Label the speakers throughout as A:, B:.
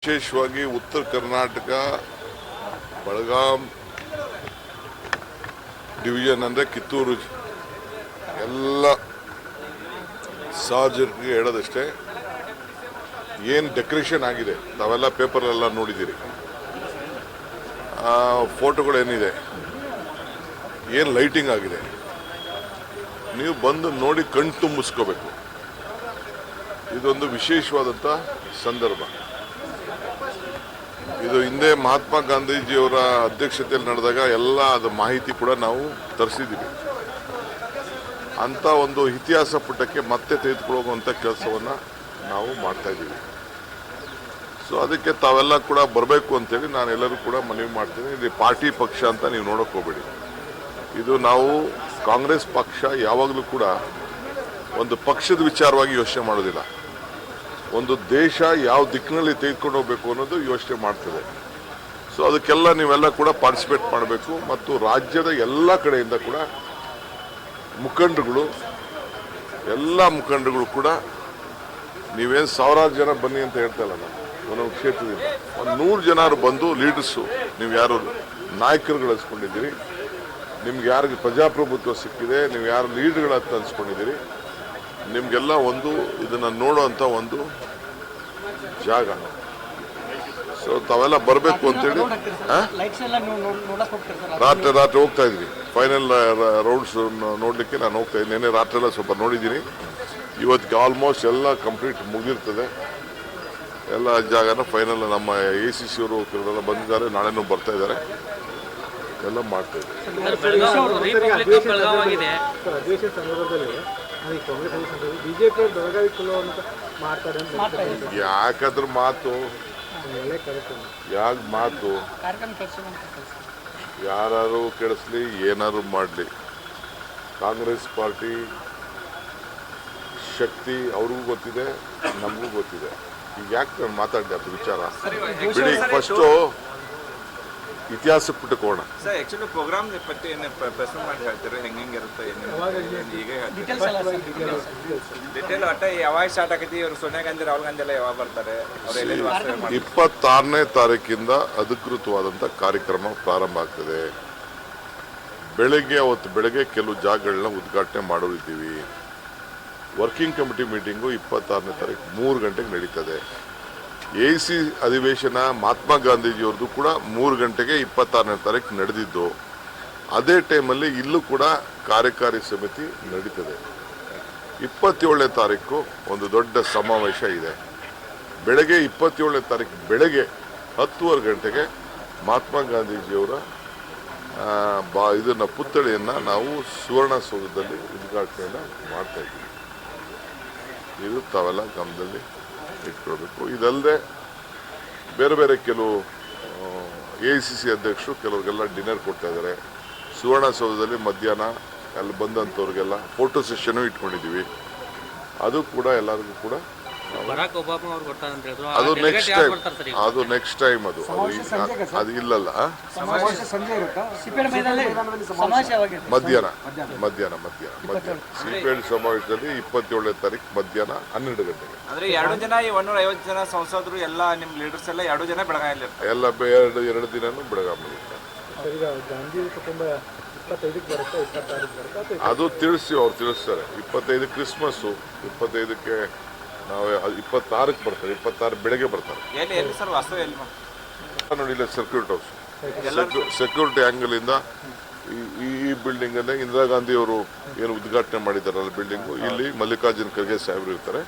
A: ವಿಶೇಷವಾಗಿ ಉತ್ತರ ಕರ್ನಾಟಕ ಬೆಳಗಾಂ ಡಿವಿಷನ್ ಅಂದರೆ ಕಿತ್ತೂರು ಎಲ್ಲ ಸಾರ್ವಜನಿಕರಿಗೆ ಹೇಳೋದಷ್ಟೇ, ಏನು ಡೆಕೋರೇಷನ್ ಆಗಿದೆ ತಾವೆಲ್ಲ ಪೇಪರೆಲ್ಲ ನೋಡಿದ್ದೀರಿ, ಫೋಟೋಗಳೇನಿದೆ, ಏನು ಲೈಟಿಂಗ್ ಆಗಿದೆ, ನೀವು ಬಂದು ನೋಡಿ ಕಣ್ಣು ತುಂಬಿಸ್ಕೋಬೇಕು. ಇದೊಂದು ವಿಶೇಷವಾದಂಥ ಸಂದರ್ಭ. ಇದು ಹಿಂದೆ ಮಹಾತ್ಮ ಗಾಂಧೀಜಿಯವರ ಅಧ್ಯಕ್ಷತೆಯಲ್ಲಿ ನಡೆದಾಗ ಎಲ್ಲ ಅದು ಮಾಹಿತಿ ಕೂಡ ನಾವು ತರಿಸಿದ್ದೀವಿ. ಅಂಥ ಒಂದು ಇತಿಹಾಸ ಪುಟಕ್ಕೆ ಮತ್ತೆ ತೆಗೆದುಕೊಳ್ಳುವಂಥ ಕೆಲಸವನ್ನು ನಾವು ಮಾಡ್ತಾ ಇದ್ದೀವಿ. ಸೊ ಅದಕ್ಕೆ ತಾವೆಲ್ಲ ಕೂಡ ಬರಬೇಕು ಅಂತೇಳಿ ನಾನು ಎಲ್ಲರೂ ಕೂಡ ಮನವಿ ಮಾಡ್ತೀನಿ. ಇದು ಪಾರ್ಟಿ ಪಕ್ಷ ಅಂತ ನೀವು ನೋಡೋಕೆ ಹೋಗಬೇಡಿ. ಇದು ನಾವು ಕಾಂಗ್ರೆಸ್ ಪಕ್ಷ ಯಾವಾಗಲೂ ಕೂಡ ಒಂದು ಪಕ್ಷದ ವಿಚಾರವಾಗಿ ಯೋಚನೆ ಮಾಡೋದಿಲ್ಲ. ಒಂದು ದೇಶ ಯಾವ ದಿಕ್ಕಿನಲ್ಲಿ ತೆಗೆದುಕೊಂಡು ಹೋಗಬೇಕು ಅನ್ನೋದು ಯೋಚನೆ ಮಾಡ್ತದೆ. ಸೊ ಅದಕ್ಕೆಲ್ಲ ನೀವೆಲ್ಲ ಕೂಡ ಪಾರ್ಟಿಸಿಪೇಟ್ ಮಾಡಬೇಕು. ಮತ್ತು ರಾಜ್ಯದ ಎಲ್ಲ ಕಡೆಯಿಂದ ಕೂಡ ಎಲ್ಲ ಮುಖಂಡರುಗಳು ಕೂಡ ನೀವೇನು ಸಾವಿರಾರು ಜನ ಬನ್ನಿ ಅಂತ ಹೇಳ್ತಾಯಿಲ್ಲ, ನಾನು ಒಂದೊಂದು ಕ್ಷೇತ್ರದಿಂದ ಒಂದು 100 ಜನ ಬಂದು ಲೀಡರ್ಸು, ನೀವು ಯಾರು ನಾಯಕರುಗಳು ಅನ್ಸ್ಕೊಂಡಿದ್ದೀರಿ, ನಿಮ್ಗೆ ಯಾರಿಗೆ ಪ್ರಜಾಪ್ರಭುತ್ವ ಸಿಕ್ಕಿದೆ, ನೀವು ಯಾರು ಲೀಡರ್ಗಳಂತ ಅನ್ಸ್ಕೊಂಡಿದ್ದೀರಿ, ನಿಮಗೆಲ್ಲ ಒಂದು ಇದನ್ನು ನೋಡುವಂಥ ಒಂದು ಜಾಗ. ಸೊ ತಾವೆಲ್ಲ ಬರಬೇಕು ಅಂತೇಳಿ ರಾತ್ರಿ ಹೋಗ್ತಾ ಇದ್ವಿ. ಫೈನಲ್ ರೌಂಡ್ಸ್ ನೋಡಲಿಕ್ಕೆ ನಾನು ಹೋಗ್ತಾ ಇದ್ದೀನಿ. ನೆನ್ನೆ ರಾತ್ರಿ ಎಲ್ಲ ಸ್ವಲ್ಪ ನೋಡಿದ್ದೀನಿ. ಇವತ್ತಿಗೆ ಆಲ್ಮೋಸ್ಟ್ ಎಲ್ಲ ಕಂಪ್ಲೀಟ್ ಮುಗಿದಿರ್ತದೆ. ಎಲ್ಲ ಜಾಗನ ಫೈನಲ್ ನಮ್ಮ ACC ಅವರು ಕೆಲವರೆಲ್ಲ ಬಂದಿದ್ದಾರೆ, ನಾಳೆನೂ ಬರ್ತಾ ಇದ್ದಾರೆ, ಎಲ್ಲ ಮಾಡ್ತಾ ಇದ್ದಾರೆ. ಯಾಕಾದ್ರೂ ಮಾತು ಯಾರು ಕೆಡಿಸ್ಲಿ, ಏನಾದ್ರು ಮಾಡಲಿ, ಕಾಂಗ್ರೆಸ್ ಪಾರ್ಟಿ ಶಕ್ತಿ ಅವ್ರಿಗೂ ಗೊತ್ತಿದೆ, ನಮಗೂ ಗೊತ್ತಿದೆ. ಈಗ ಯಾಕೆ ನಾನು ಮಾತಾಡಿದೆ ಅದು ವಿಚಾರ ಬಿಡಿ. ಫಸ್ಟು ಇತಿಹಾಸ ಪುಟಕ್ಕೆ ಹೋಗೋಣ.
B: ಸರ್, ಆಕ್ಚುಲಿ ಪ್ರೋಗ್ರಾಮ್ ಪಟ್ಟಿ ಪ್ರಶ್ನೆ ಮಾಡಿ ಹೇಳ್ತಾರೆ, ಹೆಂಗಿರುತ್ತೆ ಈಗ ಡಿಟೇಲ್ ಒಟ್ಟ ಯಾವಾಗ ಸ್ಟಾರ್ಟ್ ಆಗೈತಿ, ಇವರು ಸೋನಿಯಾ ಗಾಂಧಿ ರಾಹುಲ್ ಗಾಂಧಿ ಎಲ್ಲ ಯಾವಾಗ ಬರ್ತಾರೆ?
A: 26ನೇ ತಾರೀಕಿಂದ ಅಧಿಕೃತವಾದಂಥ ಕಾರ್ಯಕ್ರಮ ಪ್ರಾರಂಭ ಆಗ್ತದೆ. ಅವತ್ತು ಬೆಳಗ್ಗೆ ಕೆಲವು ಜಾಗಗಳನ್ನ ಉದ್ಘಾಟನೆ ಮಾಡೋರಿದ್ದೀವಿ. ವರ್ಕಿಂಗ್ ಕಮಿಟಿ ಮೀಟಿಂಗು 26ನೇ ತಾರೀಕು 3 ಗಂಟೆಗೆ ನಡೀತದೆ. AC ಅಧಿವೇಶನ ಮಹಾತ್ಮ ಗಾಂಧೀಜಿಯವ್ರದ್ದು ಕೂಡ 3 ಗಂಟೆಗೆ 26ನೇ ತಾರೀಕು ನಡೆದಿದ್ದು. ಅದೇ ಟೈಮಲ್ಲಿ ಇಲ್ಲೂ ಕೂಡ ಕಾರ್ಯಕಾರಿ ಸಮಿತಿ ನಡೀತದೆ. 27ನೇ ತಾರೀಕು ಒಂದು ದೊಡ್ಡ ಸಮಾವೇಶ ಇದೆ. ಬೆಳಗ್ಗೆ 27ನೇ ತಾರೀಕು ಬೆಳಗ್ಗೆ 10:30 ಗಂಟೆಗೆ ಮಹಾತ್ಮ ಗಾಂಧೀಜಿಯವರ ಇದನ್ನು ಪುತ್ಥಳಿಯನ್ನು ನಾವು ಸುವರ್ಣಸೌಧದಲ್ಲಿ ಉದ್ಘಾಟನೆಯನ್ನು ಮಾಡ್ತಾ ಇದ್ದೀವಿ. ಇದು ತಾವೆಲ್ಲ ಗಮನದಲ್ಲಿ ಇಟ್ಕೊಳ್ಬೇಕು. ಇದಲ್ಲದೆ ಬೇರೆ ಬೇರೆ ಕೆಲವು ACC ಅಧ್ಯಕ್ಷರು ಕೆಲವ್ರಿಗೆಲ್ಲ ಡಿನ್ನರ್ ಕೊಡ್ತಾ ಇದ್ದಾರೆ. ಸುವರ್ಣಸೌಧದಲ್ಲಿ ಮಧ್ಯಾಹ್ನ ಅಲ್ಲಿ ಬಂದಂಥವ್ರಿಗೆಲ್ಲ ಫೋಟೋ ಸೆಷನ್ನು ಇಟ್ಕೊಂಡಿದ್ದೀವಿ. ಅದು ಕೂಡ ಎಲ್ಲರಿಗೂ ಕೂಡ ಅದು ನೆಕ್ಸ್ಟ್ ಟೈಮ್ ಅದು ಇಲ್ಲಲ್ಲ, ಮಧ್ಯಾಹ್ನ ಸಿಪಿಎಲ್ ಸಮಾವೇಶದಲ್ಲಿ 27ನೇ ತಾರೀಕು ಮಧ್ಯಾಹ್ನ 12 ಗಂಟೆಗೆ.
B: ಅಂದ್ರೆ 2 ಜನ 150 ಜನ ಸಂಸದರು ಎಲ್ಲ ನಿಮ್ಮ ಲೀಡರ್ಸ್ ಎಲ್ಲ 2 ಜನ ಬೆಳಗಾವಿಯಲ್ಲಿ
A: ಎಲ್ಲ 2 ದಿನನೂ ಬೆಳಗಾವಿ. ಅದು ಅವ್ರು ತಿಳಿಸ್ತಾರೆ. 25 ಕ್ರಿಸ್ಮಸ್ಸು, 25ಕ್ಕೆ ನಾವು 26ಕ್ಕೆ ಬರ್ತಾರೆ, 26 ಬೆಳಗ್ಗೆ ಬರ್ತಾರೆ. ನೋಡಿ, ಇಲ್ಲ ಸೆಕ್ಯೂರಿಟಿ ಹೌಸ್, ಸೆಕ್ಯೂರಿಟಿ ಆ್ಯಂಗಲಿಂದ ಈ ಬಿಲ್ಡಿಂಗಲ್ಲೇ ಇಂದಿರಾ ಗಾಂಧಿ ಅವರು ಏನು ಉದ್ಘಾಟನೆ ಮಾಡಿದ್ದಾರಲ್ಲ ಬಿಲ್ಡಿಂಗು, ಇಲ್ಲಿ ಮಲ್ಲಿಕಾರ್ಜುನ್ ಖರ್ಗೆ ಸಾಹೇಬರು ಇರ್ತಾರೆ.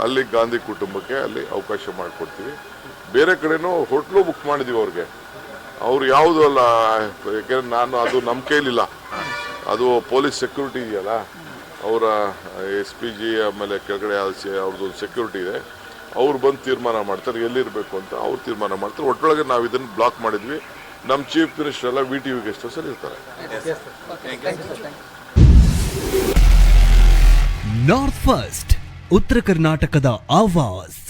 A: ಅಲ್ಲಿ ಗಾಂಧಿ ಕುಟುಂಬಕ್ಕೆ ಅಲ್ಲಿ ಅವಕಾಶ ಮಾಡಿಕೊಡ್ತೀವಿ. ಬೇರೆ ಕಡೆನೂ ಹೋಟ್ಲು ಬುಕ್ ಮಾಡಿದ್ದೀವಿ ಅವ್ರಿಗೆ. ಅವ್ರು ಯಾವುದೂ ಅಲ್ಲ, ಯಾಕೆಂದ್ರೆ ಅದು ನಮ್ಮ ಕೈಲಿಲ್ಲ. ಅದು ಪೊಲೀಸ್ ಸೆಕ್ಯೂರಿಟಿ ಇದೆಯಲ್ಲ, ಅವರ SPG ಆಮೇಲೆ ಕೆಳಗಡೆ ಅವ್ರದ್ದು ಸೆಕ್ಯೂರಿಟಿ ಇದೆ. ಅವ್ರು ಬಂದು ತೀರ್ಮಾನ ಮಾಡ್ತಾರೆ ಎಲ್ಲಿರಬೇಕು ಅಂತ. ಅವ್ರು ತೀರ್ಮಾನ ಮಾಡ್ತಾರೆ. ಒಟ್ಟೊಳಗೆ ನಾವು ಇದನ್ನು ಬ್ಲಾಕ್ ಮಾಡಿದ್ವಿ. ನಮ್ಮ ಚೀಫ್ ಮಿನಿಸ್ಟರ್ ಎಲ್ಲ VTV ಗೆಸ್ಟ್ ಹೌಸಲ್ಲಿ ಇರ್ತಾರೆ.
C: ನಾರ್ತ್ ಫಸ್ಟ್ ಉತ್ತರ ಕರ್ನಾಟಕದ ಆವಾಜ್.